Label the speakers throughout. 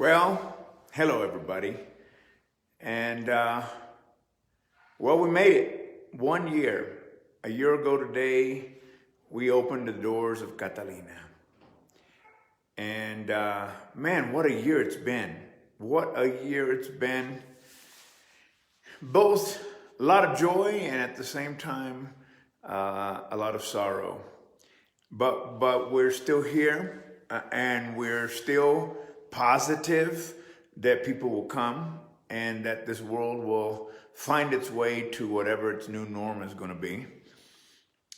Speaker 1: Well, hello everybody. And we made it 1 year. A year ago today, we opened the doors of Catalina. And man, what a year it's been. What a year it's been. Both a lot of joy and at the same time, a lot of sorrow. But we're still here and we're still positive that people will come and that this world will find its way to whatever its new norm is going to be.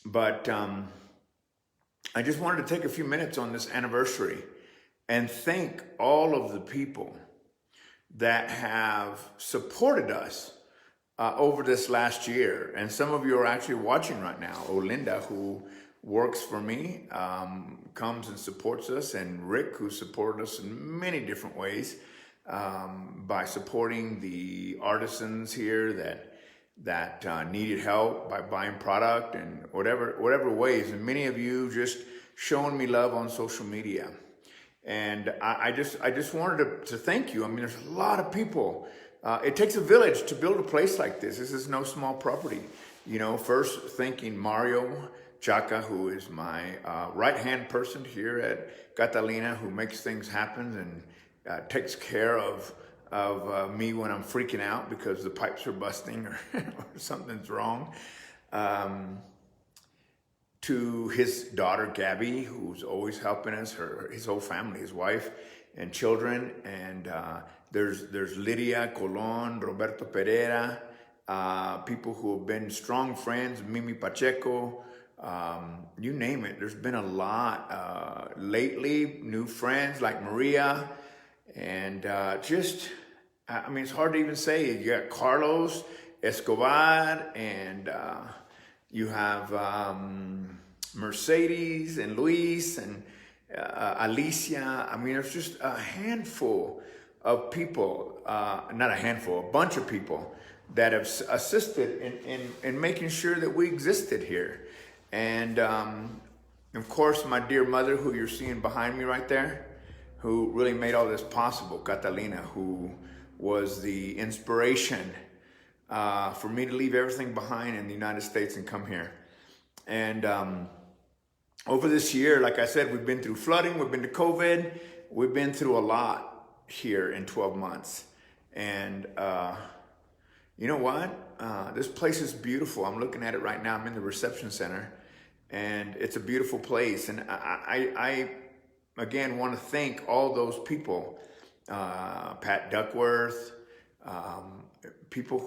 Speaker 1: But I just wanted to take a few minutes on this anniversary and thank all of the people that have supported us over this last year. And some of you are actually watching right now. Olinda, who works for me, comes and supports us, and Rick, who supported us in many different ways by supporting the artisans here that needed help by buying product and whatever ways. And many of you just showing me love on social media. And I just wanted to thank you. I mean, there's a lot of people. It takes a village to build a place like this. This is no small property. You know, first thanking Mario Chaka, who is my right-hand person here at Catalina, who makes things happen and takes care of me when I'm freaking out because the pipes are busting or something's wrong. To his daughter, Gabby, who's always helping us, his whole family, his wife and children. And there's Lydia Colon, Roberto Pereira, people who have been strong friends, Mimi Pacheco, you name it. There's been a lot lately, new friends like Maria, and I mean, it's hard to even say. You got Carlos Escobar, and you have Mercedes and Luis and Alicia. I mean, there's just a handful of people, not a handful, a bunch of people that have assisted in making sure that we existed here. And of course, my dear mother, who you're seeing behind me right there, who really made all this possible, Catalina, who was the inspiration for me to leave everything behind in the United States and come here. And over this year, like I said, we've been through flooding, we've been to COVID, we've been through a lot here in 12 months. And you know what? This place is beautiful. I'm looking at it right now. I'm in the reception center. And it's a beautiful place. And I again, want to thank all those people, Pat Duckworth, people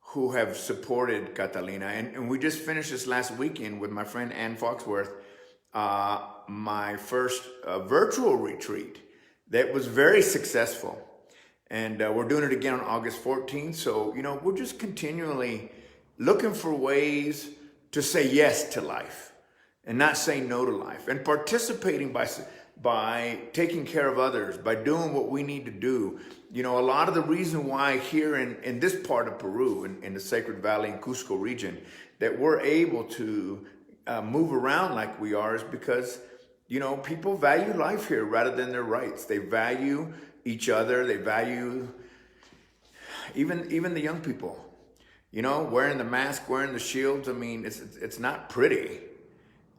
Speaker 1: who have supported Catalina. And we just finished this last weekend with my friend Ann Foxworth, my first virtual retreat that was very successful. And we're doing it again on August 14th. So, you know, we're just continually looking for ways to say yes to life and not say no to life, and participating by taking care of others, by doing what we need to do. You know, a lot of the reason why here in this part of Peru, in the Sacred Valley and Cusco region, that we're able to move around like we are is because, you know, people value life here rather than their rights. They value each other. They value even the young people. You know, wearing the mask, wearing the shields. I mean, it's not pretty.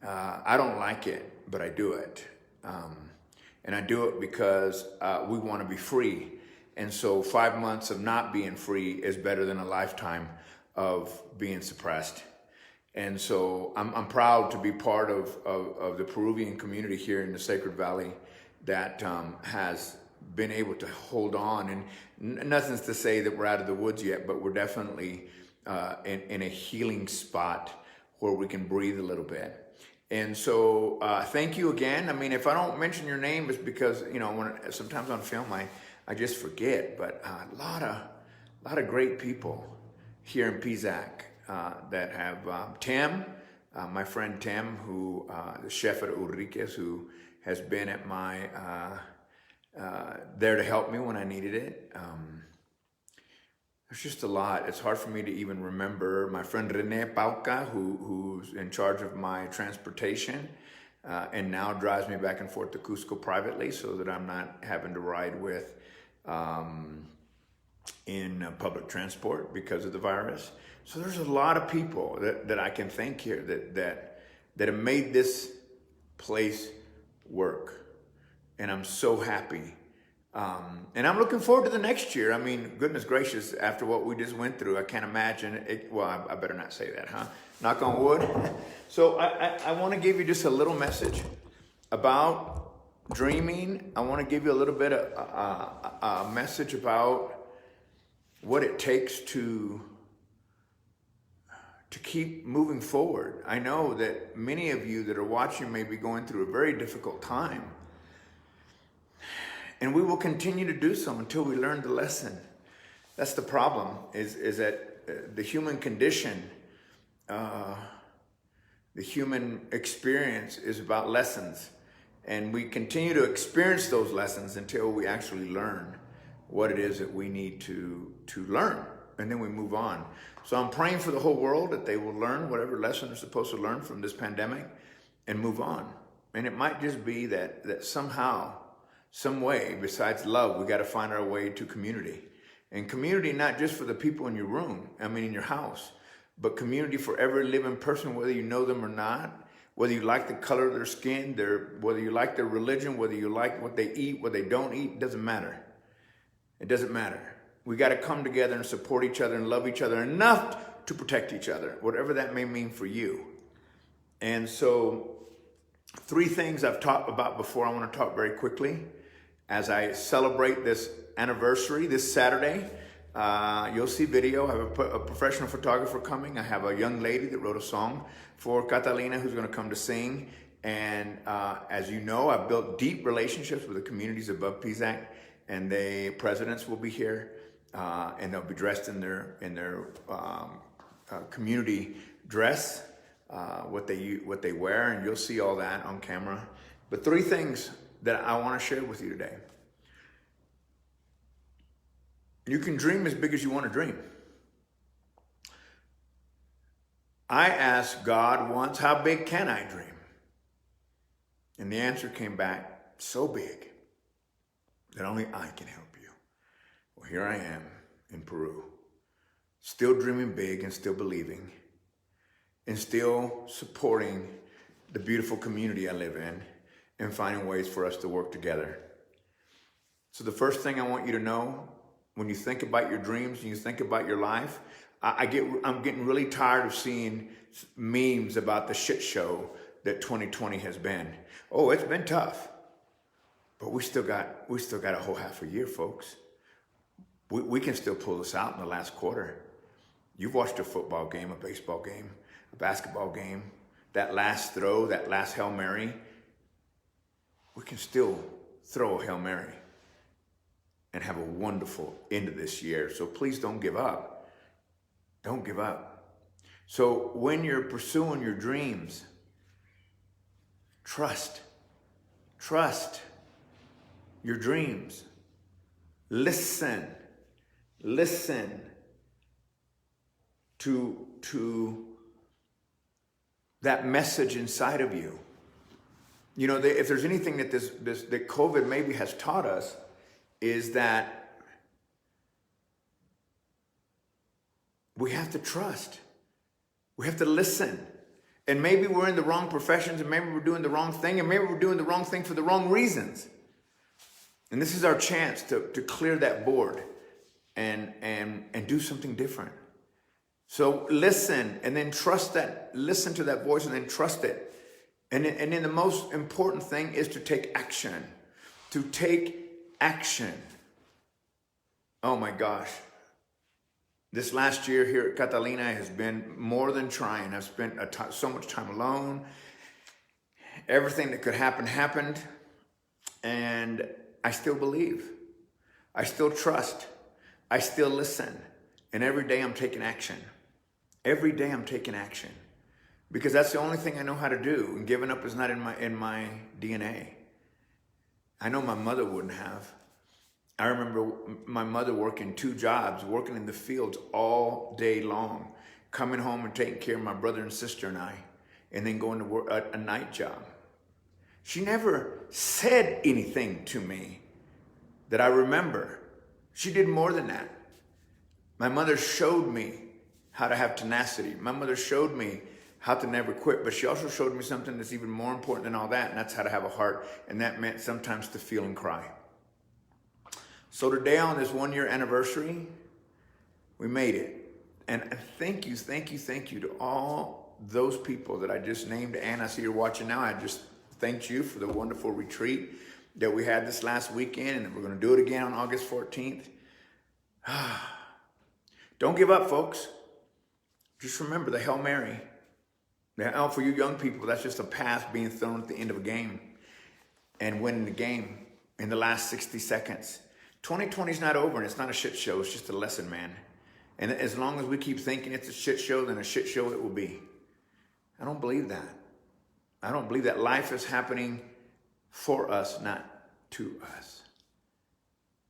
Speaker 1: I don't like it, but I do it. And I do it because we want to be free. And so 5 months of not being free is better than a lifetime of being suppressed. And so I'm proud to be part of the Peruvian community here in the Sacred Valley that has been able to hold on. And nothing's to say that we're out of the woods yet, but we're definitely in a healing spot where we can breathe a little bit. And so thank you again. I mean, if I don't mention your name, it's because, you know, sometimes on film I just forget. But a lot of great people here in Pisac that have Tim, my friend Tim, who the chef at Ulrique's, who has been at my there to help me when I needed it. There's just a lot. It's hard for me to even remember. My friend Rene Pauca, who's in charge of my transportation. and now drives me back and forth to Cusco privately so that I'm not having to ride with in public transport because of the virus. So there's a lot of people that I can thank here that have made this place work. And I'm so happy. And I'm looking forward to the next year. I mean, goodness gracious, after what we just went through, I can't imagine it. Well, I better not say that, huh? Knock on wood. So I want to give you just a little message about dreaming. I want to give you a little bit of a message about what it takes to keep moving forward. I know that many of you that are watching may be going through a very difficult time. And we will continue to do so until we learn the lesson. That's the problem, is that the human condition, the human experience is about lessons. And we continue to experience those lessons until we actually learn what it is that we need to learn. And then we move on. So I'm praying for the whole world that they will learn whatever lesson they're supposed to learn from this pandemic and move on. And it might just be that somehow, some way, besides love, we got to find our way to community. And community, not just for the people in your room, in your house, but community for every living person, whether you know them or not, whether you like the color of their skin, whether you like their religion, whether you like what they eat, what they don't eat, doesn't matter. It doesn't matter. We got to come together and support each other and love each other enough to protect each other, whatever that may mean for you. And so 3 things I've talked about before, I want to talk very quickly. As I celebrate this anniversary this Saturday, you'll see video. I have a professional photographer coming. I have a young lady that wrote a song for Catalina who's going to come to sing. And as you know, I've built deep relationships with the communities above Pisac, and the presidents will be here, and they'll be dressed in their community dress, what they wear, and you'll see all that on camera. But 3 things that I want to share with you today. You can dream as big as you want to dream. I asked God once, how big can I dream? And the answer came back, so big that only I can help you. Well, here I am in Peru, still dreaming big and still believing and still supporting the beautiful community I live in and finding ways for us to work together. So the first thing I want you to know, when you think about your dreams and you think about your life, I'm getting really tired of seeing memes about the shit show that 2020 has been. Oh, it's been tough, but we still got a whole half a year, folks. We can still pull this out in the last quarter. You've watched a football game, a baseball game, a basketball game, that last throw, that last Hail Mary. We can still throw a Hail Mary and have a wonderful end of this year. So please don't give up. Don't give up. So when you're pursuing your dreams, trust your dreams. Listen to that message inside of you. You know, if there's anything that that COVID maybe has taught us, is that we have to trust. We have to listen. And maybe we're in the wrong professions, and maybe we're doing the wrong thing, and maybe we're doing the wrong thing for the wrong reasons. And this is our chance to clear that board and do something different. So listen, and then trust that. Listen to that voice and then trust it. And then the most important thing is to take action. To take action. Oh my gosh. This last year here at Catalina has been more than trying. I've spent so much time alone. Everything that could happen happened. And I still believe. I still trust. I still listen. And every day I'm taking action. Every day I'm taking action. Because that's the only thing I know how to do. And giving up is not in my DNA. I know my mother wouldn't have. I remember my mother working 2 jobs, working in the fields all day long, coming home and taking care of my brother and sister and I, and then going to work a night job. She never said anything to me that I remember. She did more than that. My mother showed me how to have tenacity. My mother showed me how to never quit, but she also showed me something that's even more important than all that, and that's how to have a heart, and that meant sometimes to feel and cry. So today on this 1-year anniversary, we made it. And thank you to all those people that I just named. And I see you're watching now. I just thanked you for the wonderful retreat that we had this last weekend, and we're going to do it again on August 14th. Don't give up, folks. Just remember the Hail Mary. For you young people, that's just a pass being thrown at the end of a game and winning the game in the last 60 seconds. 2020 is not over, and it's not a shit show. It's just a lesson, man. And as long as we keep thinking it's a shit show, then a shit show it will be. I don't believe that. I don't believe that life is happening for us, not to us.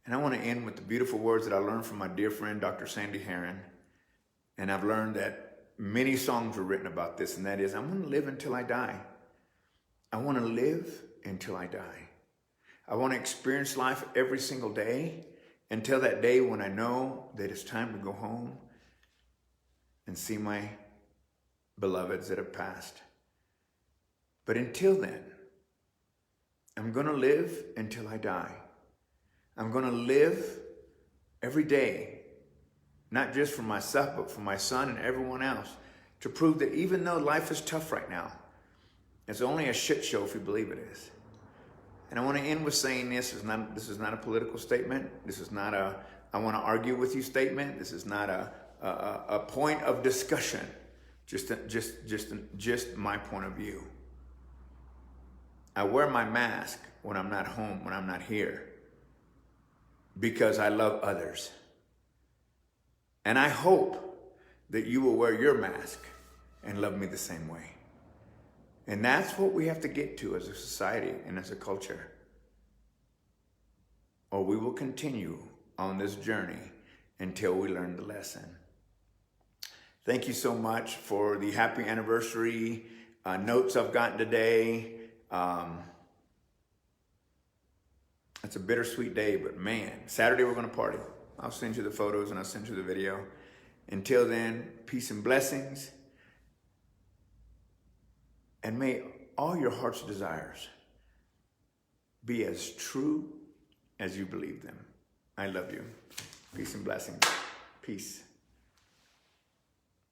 Speaker 1: And I want to end with the beautiful words that I learned from my dear friend, Dr. Sandy Herron. And I've learned that many songs were written about this, and that is, I'm going to live until I die. I want to live until I die. I want to experience life every single day until that day when I know that it's time to go home and see my beloveds that have passed. But until then, I'm going to live until I die. I'm going to live every day, not just for myself, but for my son and everyone else, to prove that even though life is tough right now, it's only a shit show if you believe it is. And I want to end with saying this is not a political statement. This is not a I want to argue with you statement. This is not a point of discussion. Just my point of view. I wear my mask when I'm not home, when I'm not here, because I love others. And I hope that you will wear your mask and love me the same way. And that's what we have to get to as a society and as a culture. Or we will continue on this journey until we learn the lesson. Thank you so much for the happy anniversary notes I've gotten today. It's a bittersweet day, but man, Saturday we're going to party. I'll send you the photos and I'll send you the video. Until then, peace and blessings. And may all your heart's desires be as true as you believe them. I love you. Peace and blessings. Peace.